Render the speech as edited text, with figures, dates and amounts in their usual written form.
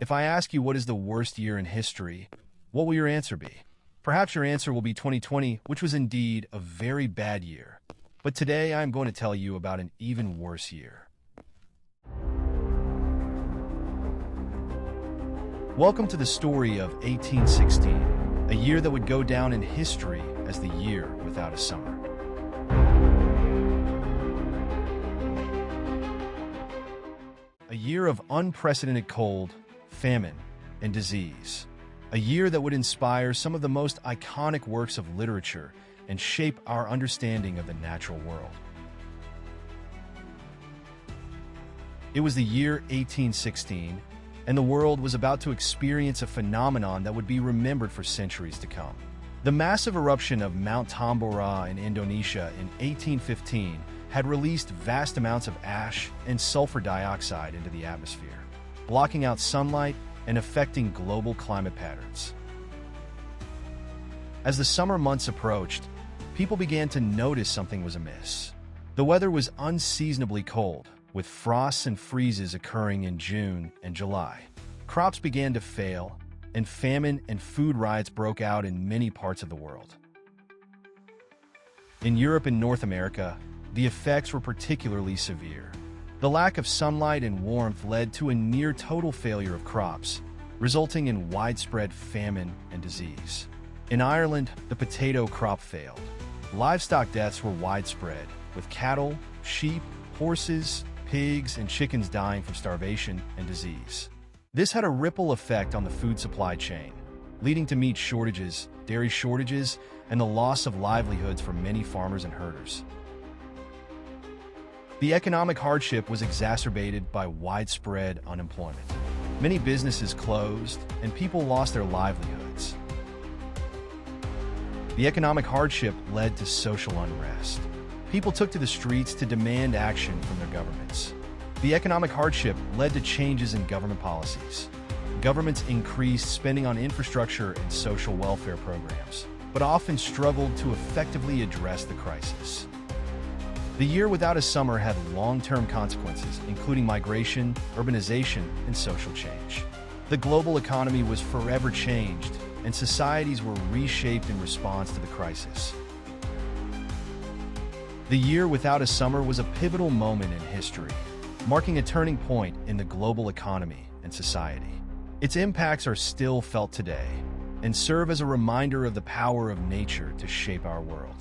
If I ask you what is the worst year in history, what will your answer be? Perhaps your answer will be 2020, which was indeed a very bad year. But today I'm going to tell you about an even worse year. Welcome to the story of 1816, a year that would go down in history as the year without a summer. A year of unprecedented cold, famine, and disease. A year that would inspire some of the most iconic works of literature and shape our understanding of the natural world. It was the year 1816, and the world was about to experience a phenomenon that would be remembered for centuries to come. The massive eruption of Mount Tambora in Indonesia in 1815 had released vast amounts of ash and sulfur dioxide into the atmosphere, blocking out sunlight and affecting global climate patterns. As the summer months approached, people began to notice something was amiss. The weather was unseasonably cold, with frosts and freezes occurring in June and July. Crops began to fail, and famine and food riots broke out in many parts of the world. In Europe and North America, the effects were particularly severe. The lack of sunlight and warmth led to a near-total failure of crops, resulting in widespread famine and disease. In Ireland, the potato crop failed. Livestock deaths were widespread, with cattle, sheep, horses, pigs, and chickens dying from starvation and disease. This had a ripple effect on the food supply chain, leading to meat shortages, dairy shortages, and the loss of livelihoods for many farmers and herders. The economic hardship was exacerbated by widespread unemployment. Many businesses closed, and people lost their livelihoods. The economic hardship led to social unrest. People took to the streets to demand action from their governments. The economic hardship led to changes in government policies. Governments increased spending on infrastructure and social welfare programs, but often struggled to effectively address the crisis. The year without a summer had long-term consequences, including migration, urbanization, and social change. The global economy was forever changed, and societies were reshaped in response to the crisis. The year without a summer was a pivotal moment in history, marking a turning point in the global economy and society. Its impacts are still felt today and serve as a reminder of the power of nature to shape our world.